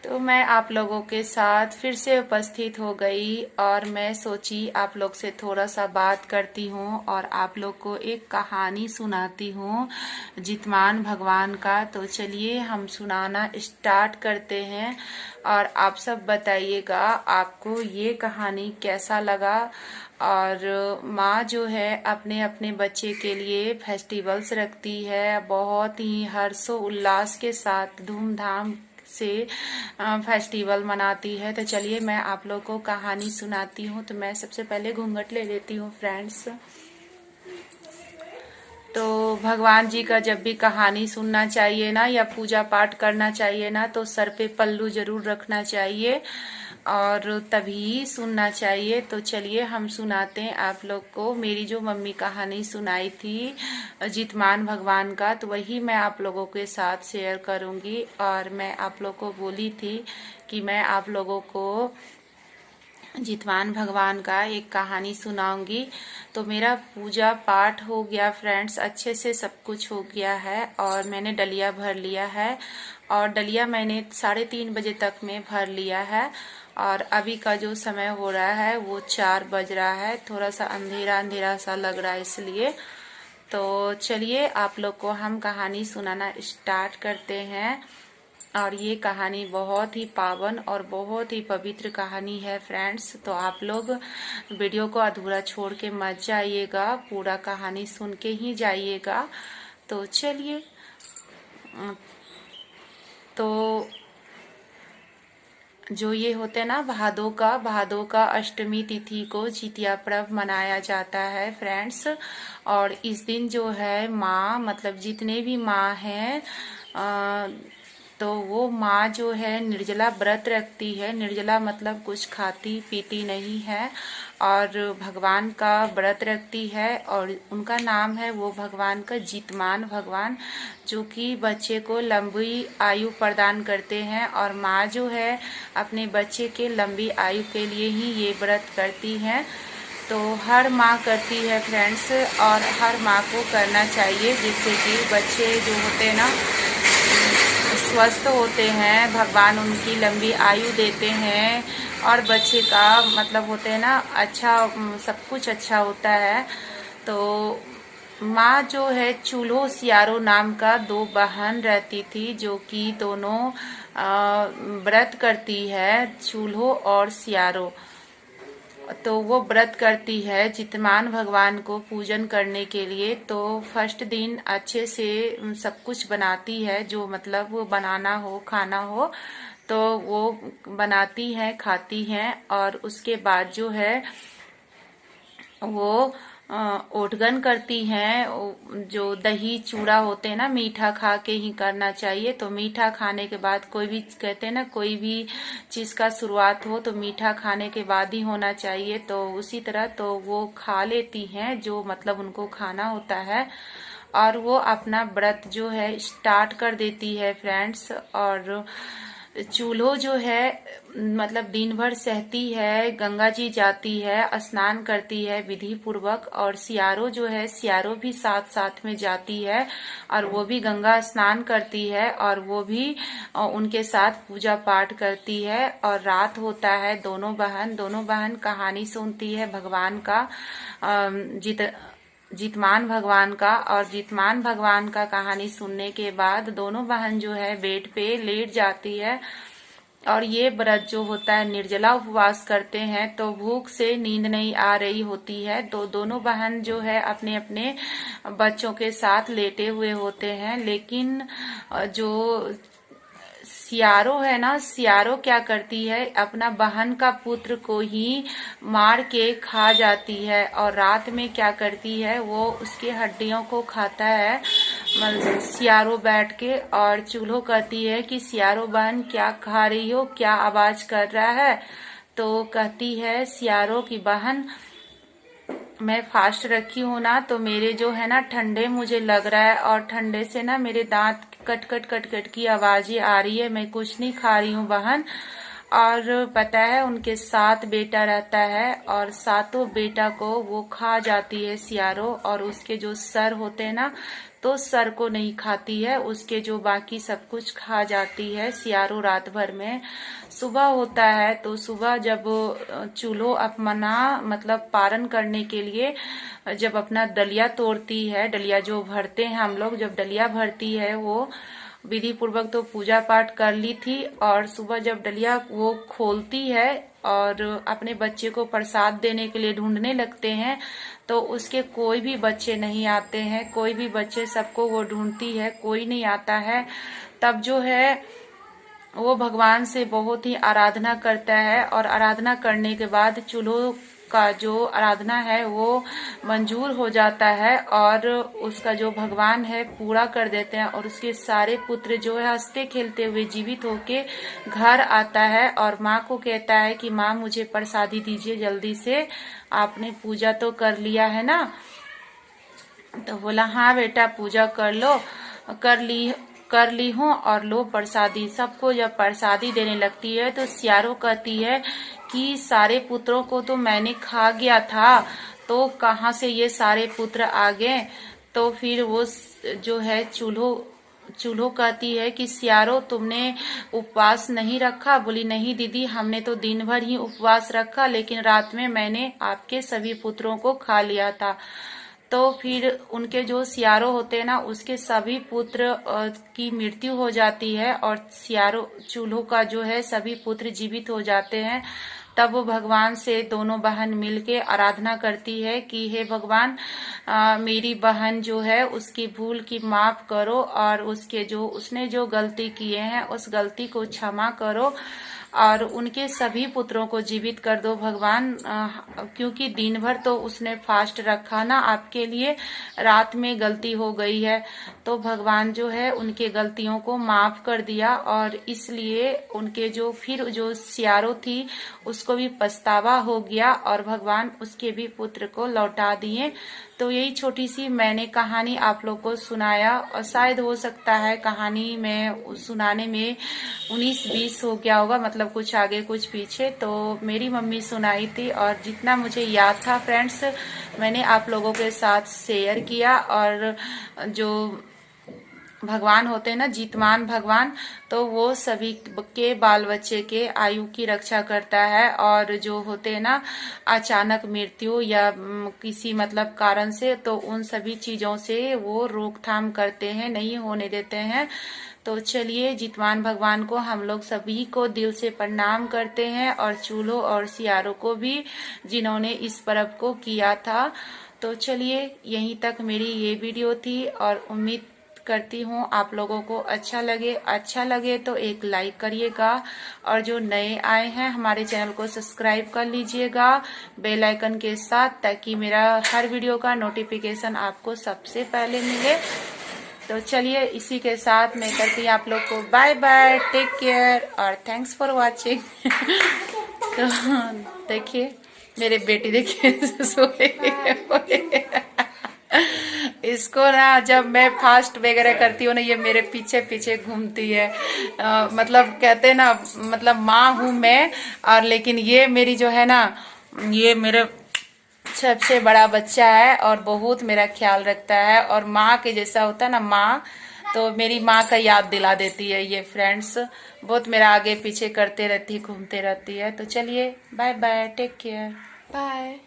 तो मैं आप लोगों के साथ फिर से उपस्थित हो गई और मैं सोची आप लोग से थोड़ा सा बात करती हूँ और आप लोग को एक कहानी सुनाती हूँ जितमान भगवान का। तो चलिए हम सुनाना स्टार्ट करते हैं और आप सब बताइएगा आपको ये कहानी कैसा लगा। और माँ जो है अपने अपने बच्चे के लिए फेस्टिवल्स रखती है, बहुत ही हर्षो उल्लास के साथ धूमधाम से फेस्टिवल मनाती है। तो चलिए मैं आप लोग को कहानी सुनाती हूँ। तो मैं सबसे पहले घूंघट ले लेती हूँ फ्रेंड्स। तो भगवान जी का जब भी कहानी सुनना चाहिए ना या पूजा पाठ करना चाहिए ना तो सर पे पल्लू जरूर रखना चाहिए और तभी सुनना चाहिए। तो चलिए हम सुनाते हैं आप लोग को। मेरी जो मम्मी कहानी सुनाई थी जितमान भगवान का, तो वही मैं आप लोगों के साथ शेयर करूंगी। और मैं आप लोग को बोली थी कि मैं आप लोगों को जितमान भगवान का एक कहानी सुनाऊंगी। तो मेरा पूजा पाठ हो गया फ्रेंड्स, अच्छे से सब कुछ हो गया है और मैंने डलिया भर लिया है। और डलिया मैंने 3:30 बजे तक में भर लिया है और अभी का जो समय हो रहा है वो 4 बज रहा है। थोड़ा सा अंधेरा अंधेरा सा लग रहा है इसलिए। तो चलिए आप लोग को हम कहानी सुनाना स्टार्ट करते हैं। और ये कहानी बहुत ही पावन और बहुत ही पवित्र कहानी है फ्रेंड्स। तो आप लोग वीडियो को अधूरा छोड़ के मत जाइएगा, पूरा कहानी सुन के ही जाइएगा। तो चलिए, तो जो ये होते हैं ना भादों का अष्टमी तिथि को जितिया पर्व मनाया जाता है फ्रेंड्स। और इस दिन जो है माँ मतलब जितने भी माँ हैं तो वो माँ जो है निर्जला व्रत रखती है। निर्जला मतलब कुछ खाती पीती नहीं है और भगवान का व्रत रखती है। और उनका नाम है वो भगवान का जितमान भगवान, जो कि बच्चे को लंबी आयु प्रदान करते हैं। और माँ जो है अपने बच्चे के लंबी आयु के लिए ही ये व्रत करती है। तो हर माँ करती है फ्रेंड्स और हर माँ को करना चाहिए, जिससे कि बच्चे जो होते हैं ना स्वस्थ होते हैं, भगवान उनकी लंबी आयु देते हैं और बच्चे का मतलब होते हैं ना अच्छा, सब कुछ अच्छा होता है। तो माँ जो है चूल्हो सियारो नाम का 2 बहन रहती थी, जो कि दोनों व्रत करती है, चूल्हो और सियारो। तो वो व्रत करती है जितमान भगवान को पूजन करने के लिए। तो फर्स्ट दिन अच्छे से सब कुछ बनाती है, जो मतलब वो बनाना हो खाना हो तो वो बनाती हैं खाती हैं। और उसके बाद जो है वो ओठगन करती हैं। जो दही चूड़ा होते हैं ना मीठा खा के ही करना चाहिए। तो मीठा खाने के बाद कोई भी कहते हैं ना कोई भी चीज का शुरुआत हो तो मीठा खाने के बाद ही होना चाहिए। तो उसी तरह तो वो खा लेती हैं जो मतलब उनको खाना होता है और वो अपना व्रत जो है स्टार्ट कर देती है फ्रेंड्स। और चूल्हो जो है मतलब दिन भर सहती है, गंगा जी जाती है, स्नान करती है विधि पूर्वक। और सियारो जो है सियारो भी साथ साथ में जाती है और वो भी गंगा स्नान करती है और वो भी उनके साथ पूजा पाठ करती है। और रात होता है, दोनों बहन कहानी सुनती है भगवान का जितमान भगवान का। और जितमान भगवान का कहानी सुनने के बाद दोनों बहन जो है बेड पे लेट जाती है। और ये व्रत जो होता है निर्जला उपवास करते हैं, तो भूख से नींद नहीं आ रही होती है। तो दोनों बहन जो है अपने अपने बच्चों के साथ लेटे हुए होते हैं। लेकिन जो सियारो है ना, सियारो क्या करती है अपना बहन का पुत्र को ही मार के खा जाती है। और रात में क्या करती है वो उसकी हड्डियों को खाता है सियारो बैठ के। और चूल्हो कहती है कि सियारो बहन क्या खा रही हो, क्या आवाज कर रहा है। तो कहती है सियारो की बहन मैं फास्ट रखी हूँ ना, तो मेरे जो है ना ठंडे मुझे लग रहा है और ठंडे से ना मेरे दांत कट कट कट कट की आवाजें आ रही है, मैं कुछ नहीं खा रही हूँ बहन। और पता है उनके 7 बेटा रहता है और 7 बेटा को वो खा जाती है सियारो। और उसके जो सर होते हैं ना तो सर को नहीं खाती है, उसके जो बाकी सब कुछ खा जाती है सियारो रात भर में। सुबह होता है तो सुबह जब चूल्हो अपना मतलब पारण करने के लिए जब अपना दलिया तोड़ती है, दलिया जो भरते हैं हम लोग, जब दलिया भरती है वो विधि पूर्वक तो पूजा पाठ कर ली थी, और सुबह जब डलिया वो खोलती है और अपने बच्चे को प्रसाद देने के लिए ढूंढने लगते हैं, तो उसके कोई भी बच्चे नहीं आते हैं, कोई भी बच्चे, सबको वो ढूंढती है, कोई नहीं आता है। तब जो है वो भगवान से बहुत ही आराधना करता है, और आराधना करने के बाद चूल्हों का जो आराधना है वो मंजूर हो जाता है, और उसका जो भगवान है पूरा कर देते हैं, और उसके सारे पुत्र जो है हंसते खेलते हुए जीवित होके घर आता है, और माँ को कहता है कि माँ मुझे प्रसादी दीजिए जल्दी से, आपने पूजा तो कर लिया है ना। तो बोला हाँ बेटा पूजा कर लो, कर ली हूँ, और लो प्रसादी। सबको जब प्रसादी देने लगती है तो सियारो कहती है कि सारे पुत्रों को तो मैंने खा गया था, तो कहाँ से ये सारे पुत्र आ गए। तो फिर वो जो है चूल्हो कहती है कि सियारो तुमने उपवास नहीं रखा। बोली नहीं दीदी, हमने तो दिन भर ही उपवास रखा, लेकिन रात में मैंने आपके सभी पुत्रों को खा लिया था। तो फिर उनके जो सियारो होते हैं ना, उसके सभी पुत्र की मृत्यु हो जाती है, और सियारो चूल्हो का जो है सभी पुत्र जीवित हो जाते हैं। तब वो भगवान से दोनों बहन मिलके आराधना करती है कि हे भगवान, मेरी बहन जो है उसकी भूल की माफ करो, और उसने जो गलती किए हैं उस गलती को क्षमा करो, और उनके सभी पुत्रों को जीवित कर दो भगवान, क्योंकि दिन भर तो उसने फास्ट रखा ना आपके लिए, रात में गलती हो गई है। तो भगवान जो है उनके गलतियों को माफ कर दिया, और इसलिए उनके जो फिर जो सियारो थी उसको भी पछतावा हो गया, और भगवान उसके भी पुत्र को लौटा दिए। तो यही छोटी सी मैंने कहानी आप लोग को सुनाया, और शायद हो सकता है कहानी में सुनाने में 19-20 हो गया होगा, मतलब कुछ आगे कुछ पीछे, तो मेरी मम्मी सुनाई थी, और जितना मुझे याद था फ्रेंड्स मैंने आप लोगों के साथ शेयर किया। और जो भगवान होते हैं ना, जीतमान भगवान, तो वो सभी के बाल बच्चे के आयु की रक्षा करता है, और जो होते हैं ना अचानक मृत्यु या किसी मतलब कारण से, तो उन सभी चीजों से वो रोकथाम करते हैं, नहीं होने देते हैं। तो चलिए जीतवान भगवान को हम लोग सभी को दिल से प्रणाम करते हैं, और चूल्हो और सियारों को भी जिन्होंने इस पर्व को किया था। तो चलिए यहीं तक मेरी ये वीडियो थी, और उम्मीद करती हूँ आप लोगों को अच्छा लगे तो एक लाइक करिएगा, और जो नए आए हैं हमारे चैनल को सब्सक्राइब कर लीजिएगा बेल आइकन के साथ, ताकि मेरा हर वीडियो का नोटिफिकेशन आपको सबसे पहले मिले। तो चलिए इसी के साथ मैं करती हूँ आप लोग को बाय बाय, टेक केयर, और थैंक्स फॉर वॉचिंग। तो देखिए मेरे बेटी देखिए सोए इसको ना जब मैं फास्ट वगैरह करती हूँ ना, ये मेरे पीछे पीछे घूमती है। मतलब कहते हैं ना, मतलब माँ हूँ मैं, और लेकिन ये मेरी जो है ना, ये मेरे सबसे बड़ा बच्चा है, और बहुत मेरा ख्याल रखता है, और माँ के जैसा होता है ना माँ, तो मेरी माँ का याद दिला देती है ये फ्रेंड्स। बहुत मेरा आगे पीछे करते रहती है, घूमते रहती है। तो चलिए bye bye, take care, bye.